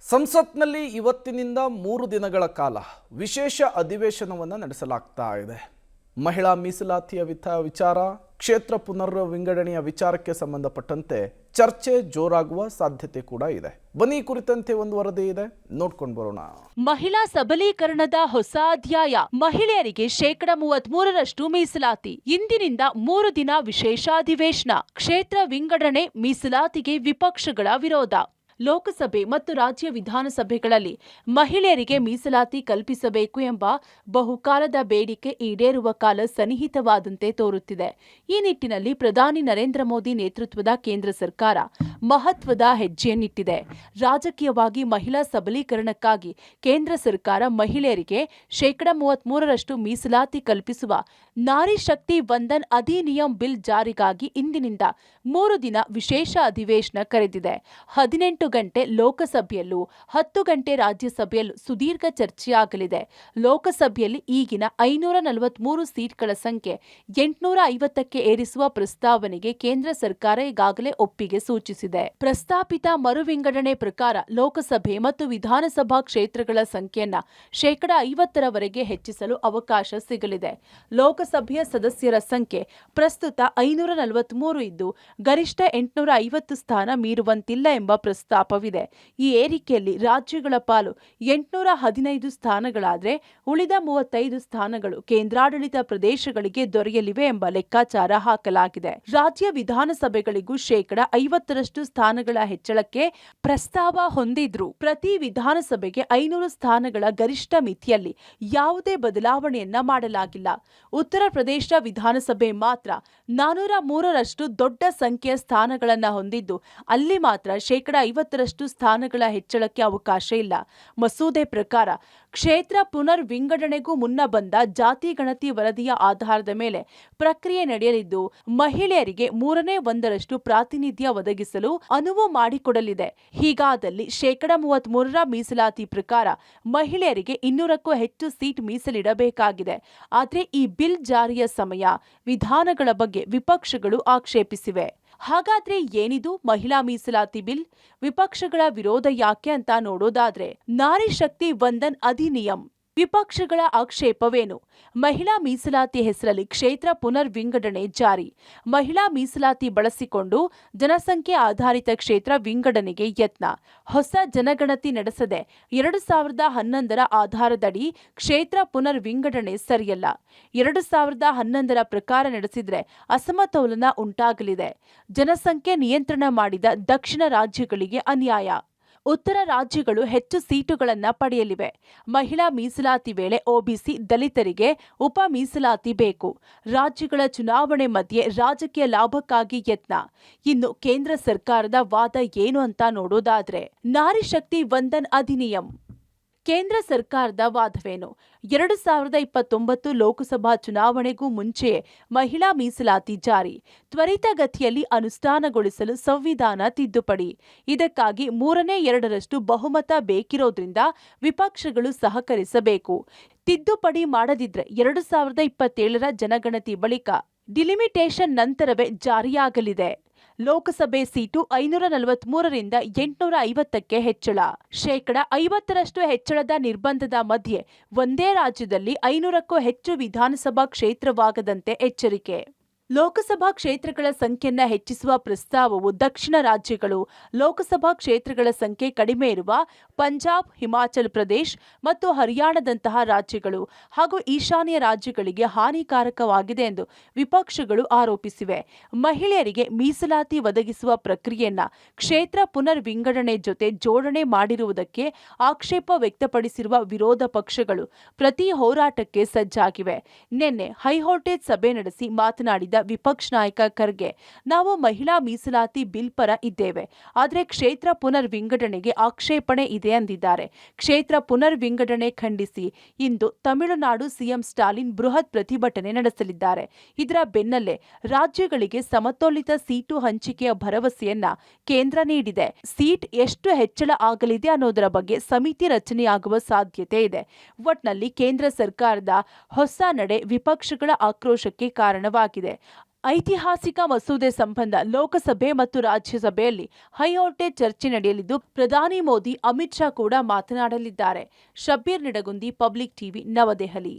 ಸಂಸತ್ನಲ್ಲಿ ಇವತ್ತಿನಿಂದ 3 ದಿನಗಳ ಕಾಲ ವಿಶೇಷ ಅಧಿವೇಶನವನ್ನು ನಡೆಸಲಾಗ್ತಾ ಇದೆ. ಮಹಿಳಾ ಮೀಸಲಾತಿಯ ವಿಚಾರ, ಕ್ಷೇತ್ರ ಪುನರ್ ವಿಂಗಡಣೆಯ ವಿಚಾರಕ್ಕೆ ಸಂಬಂಧಪಟ್ಟಂತೆ ಚರ್ಚೆ ಜೋರಾಗುವ ಸಾಧ್ಯತೆ ಕೂಡ ಇದೆ. ಬನ್ನಿ ಕುರಿತಂತೆ ಒಂದು ವರದಿ ಇದೆ, ನೋಡ್ಕೊಂಡು ಬರೋಣ. ಮಹಿಳಾ ಸಬಲೀಕರಣದ ಹೊಸ ಅಧ್ಯಾಯ. ಮಹಿಳೆಯರಿಗೆ 33% ಮೀಸಲಾತಿ. ಇಂದಿನಿಂದ 3 ದಿನ ವಿಶೇಷ ಅಧಿವೇಶನ. ಕ್ಷೇತ್ರ ವಿಂಗಡಣೆ ಮೀಸಲಾತಿಗೆ ವಿಪಕ್ಷಗಳ ವಿರೋಧ. ಲೋಕಸಭೆ ಮತ್ತು ರಾಜ್ಯ ವಿಧಾನಸಭೆಗಳಲ್ಲಿ ಮಹಿಳೆಯರಿಗೆ ಮೀಸಲಾತಿ ಕಲ್ಪಿಸಬೇಕು ಎಂಬ ಬಹುಕಾಲದ ಬೇಡಿಕೆ ಈಡೇರುವ ಕಾಲ ಸನ್ನಿಹಿತವಾದಂತೆ ತೋರುತ್ತಿದೆ. ಈ ನಿಟ್ಟಿನಲ್ಲಿ ಪ್ರಧಾನಿ ನರೇಂದ್ರ ಮೋದಿ ನೇತೃತ್ವದ ಕೇಂದ್ರ ಸರ್ಕಾರ ಮಹತ್ವದ ಹೆಜ್ಜೆಯನ್ನಿಟ್ಟಿದೆ. ರಾಜಕೀಯವಾಗಿ ಮಹಿಳಾ ಸಬಲೀಕರಣಕ್ಕಾಗಿ ಕೇಂದ್ರ ಸರ್ಕಾರ ಮಹಿಳೆಯರಿಗೆ 33% ಮೀಸಲಾತಿ ಕಲ್ಪಿಸುವ ನಾರಿ ಶಕ್ತಿ ವಂದನ್ ಅಧಿನಿಯಂ ಬಿಲ್ ಜಾರಿಗಾಗಿ ಇಂದಿನಿಂದ 3 ದಿನ ವಿಶೇಷ ಅಧಿವೇಶನ ಕರೆದಿದೆ. 18 ಗಂಟೆ ಲೋಕಸಭೆಯಲ್ಲೂ 10 ಗಂಟೆ ರಾಜ್ಯಸಭೆಯಲ್ಲೂ ಸುದೀರ್ಘ ಚರ್ಚೆಯಾಗಲಿದೆ. ಲೋಕಸಭೆಯಲ್ಲಿ ಈಗಿನ 543 ಸೀಟ್ಗಳ ಸಂಖ್ಯೆ 850ಕ್ಕೆ ಏರಿಸುವ ಪ್ರಸ್ತಾವನೆಗೆ ಕೇಂದ್ರ ಸರ್ಕಾರ ಈಗಾಗಲೇ ಒಪ್ಪಿಗೆ ಸೂಚಿಸಿದೆ. ಪ್ರಸ್ತಾಪಿತ ಮರು ವಿಂಗಡಣೆ ಪ್ರಕಾರ ಲೋಕಸಭೆ ಮತ್ತು ವಿಧಾನಸಭಾ ಕ್ಷೇತ್ರಗಳ ಸಂಖ್ಯೆಯನ್ನ 50%ರವರೆಗೆ ಹೆಚ್ಚಿಸಲು ಅವಕಾಶ ಸಿಗಲಿದೆ. ಲೋಕಸಭೆಯ ಸದಸ್ಯರ ಸಂಖ್ಯೆ ಪ್ರಸ್ತುತ 543 ಇದ್ದು ಗರಿಷ್ಠ 850 ಸ್ಥಾನ ಮೀರುವಂತಿಲ್ಲ ಎಂಬ ಪ್ರಸ್ತಾಪವಿದೆ. ಈ ಏರಿಕೆಯಲ್ಲಿ ರಾಜ್ಯಗಳ ಪಾಲು 815 ಸ್ಥಾನಗಳಾದರೆ ಉಳಿದ 35 ಸ್ಥಾನಗಳು ಕೇಂದ್ರಾಡಳಿತ ಪ್ರದೇಶಗಳಿಗೆ ದೊರೆಯಲಿವೆ ಎಂಬ ಲೆಕ್ಕಾಚಾರ ಹಾಕಲಾಗಿದೆ. ರಾಜ್ಯ ವಿಧಾನಸಭೆಗಳಿಗೂ 50% ಸ್ಥಾನಗಳ ಹೆಚ್ಚಳಕ್ಕೆ ಪ್ರಸ್ತಾವ ಹೊಂದಿದ್ರು. ಪ್ರತಿ ವಿಧಾನಸಭೆಗೆ 500 ಸ್ಥಾನಗಳ ಗರಿಷ್ಠ ಮಿತಿಯಲ್ಲಿ ಯಾವುದೇ ಬದಲಾವಣೆಯನ್ನ ಮಾಡಲಾಗಿಲ್ಲ. ಉತ್ತರ ಪ್ರದೇಶ ವಿಧಾನಸಭೆ ಮಾತ್ರ 403ರಷ್ಟು ದೊಡ್ಡ ಸಂಖ್ಯೆಯ ಸ್ಥಾನಗಳನ್ನು ಹೊಂದಿದ್ದು ಅಲ್ಲಿ ಮಾತ್ರ 50% ಸ್ಥಾನಗಳ ಹೆಚ್ಚಳಕ್ಕೆ ಅವಕಾಶ ಇಲ್ಲ. ಮಸೂದೆ ಪ್ರಕಾರ ಕ್ಷೇತ್ರ ಪುನರ್ ವಿಂಗಡಣೆಗೂ ಮುನ್ನ ಬಂದ ಜಾತಿ ಗಣತಿ ವರದಿಯ ಆಧಾರದ ಮೇಲೆ ಪ್ರಕ್ರಿಯೆ ನಡೆಯಲಿದ್ದು ಮಹಿಳೆಯರಿಗೆ 1/3 ಪ್ರಾತಿನಿಧ್ಯ ಒದಗಿಸಲು ಅನುವು ಮಾಡಿಕೊಡಲಿದೆ. ಹೀಗಾದಲ್ಲಿ 33% ಮೀಸಲಾತಿ ಪ್ರಕಾರ ಮಹಿಳೆಯರಿಗೆ 200ಕ್ಕೂ ಹೆಚ್ಚು ಸೀಟ್ ಮೀಸಲಿಡಬೇಕಾಗಿದೆ. ಆದರೆ ಈ ಬಿಲ್ ಜಾರಿಯ ಸಮಯ, ವಿಧಾನಗಳ ಬಗ್ಗೆ ವಿಪಕ್ಷಗಳು ಆಕ್ಷೇಪಿಸಿವೆ. ಹಾಗಾದ್ರೆ ಏನಿದು ಮಹಿಳಾ ಮೀಸಲಾತಿ ಬಿಲ್? ವಿಪಕ್ಷಗಳ ವಿರೋಧ ಯಾಕೆ ಅಂತ ನೋಡೋದಾದ್ರೆ, ನಾರಿ ಶಕ್ತಿ ವಂದನ್ ಅಧಿನಿಯಂ. ವಿಪಕ್ಷಗಳ ಆಕ್ಷೇಪವೇನು? ಮಹಿಳಾ ಮೀಸಲಾತಿ ಹೆಸರಲ್ಲಿ ಕ್ಷೇತ್ರ ಪುನರ್ ವಿಂಗಡಣೆ ಜಾರಿ. ಮಹಿಳಾ ಮೀಸಲಾತಿ ಬಳಸಿಕೊಂಡು ಜನಸಂಖ್ಯೆ ಆಧಾರಿತ ಕ್ಷೇತ್ರ ವಿಂಗಡಣೆಗೆ ಯತ್ನ. ಹೊಸ ಜನಗಣತಿ ನಡೆಸದೆ 2011ರ ಆಧಾರದಡಿ ಕ್ಷೇತ್ರ ಪುನರ್ ವಿಂಗಡಣೆ ಸರಿಯಲ್ಲ. 2011ರ ಪ್ರಕಾರ ನಡೆಸಿದ್ರೆ ಅಸಮತೋಲನ ಉಂಟಾಗಲಿದೆ. ಜನಸಂಖ್ಯೆ ನಿಯಂತ್ರಣ ಮಾಡಿದ ದಕ್ಷಿಣ ರಾಜ್ಯಗಳಿಗೆ ಅನ್ಯಾಯ. ಉತ್ತರ ರಾಜ್ಯಗಳು ಹೆಚ್ಚು ಸೀಟುಗಳನ್ನು ಪಡೆಯಲಿವೆ. ಮಹಿಳಾ ಮೀಸಲಾತಿ ವೇಳೆ ಒಬಿಸಿ, ದಲಿತರಿಗೆ ಉಪ ಮೀಸಲಾತಿ ಬೇಕು. ರಾಜ್ಯಗಳ ಚುನಾವಣೆ ಮಧ್ಯೆ ರಾಜಕೀಯ ಲಾಭಕ್ಕಾಗಿ ಯತ್ನ. ಇನ್ನು ಕೇಂದ್ರ ಸರ್ಕಾರದ ವಾದ ಏನು ಅಂತ ನೋಡೋದಾದ್ರೆ, ನಾರಿ ಶಕ್ತಿ ವಂದನ್ ಅಧಿನಿಯಂ. ಕೇಂದ್ರ ಸರ್ಕಾರದ ವಾದವೇನು? 2029 ಲೋಕಸಭಾ ಚುನಾವಣೆಗೂ ಮುಂಚೆಯೇ ಮಹಿಳಾ ಮೀಸಲಾತಿ ಜಾರಿ. ತ್ವರಿತಗತಿಯಲ್ಲಿ ಅನುಷ್ಠಾನಗೊಳಿಸಲು ಸಂವಿಧಾನ ತಿದ್ದುಪಡಿ. ಇದಕ್ಕಾಗಿ 2/3 ಬಹುಮತ ಬೇಕಿರೋದ್ರಿಂದ ವಿಪಕ್ಷಗಳು ಸಹಕರಿಸಬೇಕು. ತಿದ್ದುಪಡಿ ಮಾಡದಿದ್ರೆ 2027ರ ಜನಗಣತಿ ಬಳಿಕ ಡಿಲಿಮಿಟೇಷನ್ ನಂತರವೇ ಜಾರಿಯಾಗಲಿದೆ. ಲೋಕಸಭೆ ಸೀಟು 543ರಿಂದ 850ಕ್ಕೆ ಹೆಚ್ಚಳ. 50% ಹೆಚ್ಚಳದ ನಿರ್ಬಂಧದ ಮಧ್ಯೆ ಒಂದೇ ರಾಜ್ಯದಲ್ಲಿ 500ಕ್ಕೂ ಹೆಚ್ಚು ವಿಧಾನಸಭಾ ಕ್ಷೇತ್ರವಾಗದಂತೆ ಎಚ್ಚರಿಕೆ. ಲೋಕಸಭಾ ಕ್ಷೇತ್ರಗಳ ಸಂಖ್ಯೆಯನ್ನು ಹೆಚ್ಚಿಸುವ ಪ್ರಸ್ತಾವವು ದಕ್ಷಿಣ ರಾಜ್ಯಗಳು, ಲೋಕಸಭಾ ಕ್ಷೇತ್ರಗಳ ಸಂಖ್ಯೆ ಕಡಿಮೆ ಇರುವ ಪಂಜಾಬ್, ಹಿಮಾಚಲ ಪ್ರದೇಶ ಮತ್ತು ಹರಿಯಾಣದಂತಹ ರಾಜ್ಯಗಳು ಹಾಗೂ ಈಶಾನ್ಯ ರಾಜ್ಯಗಳಿಗೆ ಹಾನಿಕಾರಕವಾಗಿದೆ ಎಂದು ವಿಪಕ್ಷಗಳು ಆರೋಪಿಸಿವೆ. ಮಹಿಳೆಯರಿಗೆ ಮೀಸಲಾತಿ ಒದಗಿಸುವ ಪ್ರಕ್ರಿಯೆಯನ್ನ ಕ್ಷೇತ್ರ ಪುನರ್ ವಿಂಗಡಣೆ ಜೊತೆ ಜೋಡಣೆ ಮಾಡಿರುವುದಕ್ಕೆ ಆಕ್ಷೇಪ ವ್ಯಕ್ತಪಡಿಸಿರುವ ವಿರೋಧ ಪಕ್ಷಗಳು ಪ್ರತಿ ಹೋರಾಟಕ್ಕೆ ಸಜ್ಜಾಗಿವೆ. ನಿನ್ನೆ ಹೈವೋಲ್ಟೇಜ್ ಸಭೆ ನಡೆಸಿ ಮಾತನಾಡಿದ ವಿಪಕ್ಷ ನಾಯಕ ಖರ್ಗೆ, ನಾವು ಮಹಿಳಾ ಮೀಸಲಾತಿ ಬಿಲ್ ಪರ ಇದ್ದೇವೆ, ಆದರೆ ಕ್ಷೇತ್ರ ಪುನರ್ ವಿಂಗಡಣೆಗೆ ಆಕ್ಷೇಪಣೆ ಇದೆ ಎಂದಿದ್ದಾರೆ. ಕ್ಷೇತ್ರ ಪುನರ್ ವಿಂಗಡಣೆ ಖಂಡಿಸಿ ಇಂದು ತಮಿಳುನಾಡು ಸಿಎಂ ಸ್ಟಾಲಿನ್ ಬೃಹತ್ ಪ್ರತಿಭಟನೆ ನಡೆಸಲಿದ್ದಾರೆ. ಇದರ ಬೆನ್ನಲ್ಲೇ ರಾಜ್ಯಗಳಿಗೆ ಸಮತೋಲಿತ ಸೀಟು ಹಂಚಿಕೆಯ ಭರವಸೆಯನ್ನ ಕೇಂದ್ರ ನೀಡಿದೆ. ಸೀಟ್ ಎಷ್ಟು ಹೆಚ್ಚಳ ಆಗಲಿದೆ ಅನ್ನೋದರ ಬಗ್ಗೆ ಸಮಿತಿ ರಚನೆಯಾಗುವ ಸಾಧ್ಯತೆ ಇದೆ. ಒಟ್ನಲ್ಲಿ ಕೇಂದ್ರ ಸರ್ಕಾರದ ಹೊಸ ನಡೆ ವಿಪಕ್ಷಗಳ ಆಕ್ರೋಶಕ್ಕೆ ಕಾರಣವಾಗಿದೆ. ಐತಿಹಾಸಿಕ ಮಸೂದೆ ಸಂಬಂಧ ಲೋಕಸಭೆ ಮತ್ತು ರಾಜ್ಯಸಭೆಯಲ್ಲಿ ಹೈವೋಲ್ಟೇಜ್ ಚರ್ಚೆ ನಡೆಯಲಿದ್ದು ಪ್ರಧಾನಿ ಮೋದಿ ಅಮಿತ್ ಶಾ ಕೂಡ ಮಾತನಾಡಲಿದ್ದಾರೆ. ಶಬ್ಬೀರ್ ನಿಡಗುಂದಿ, ಪಬ್ಲಿಕ್ ಟಿವಿ, ನವದೆಹಲಿ.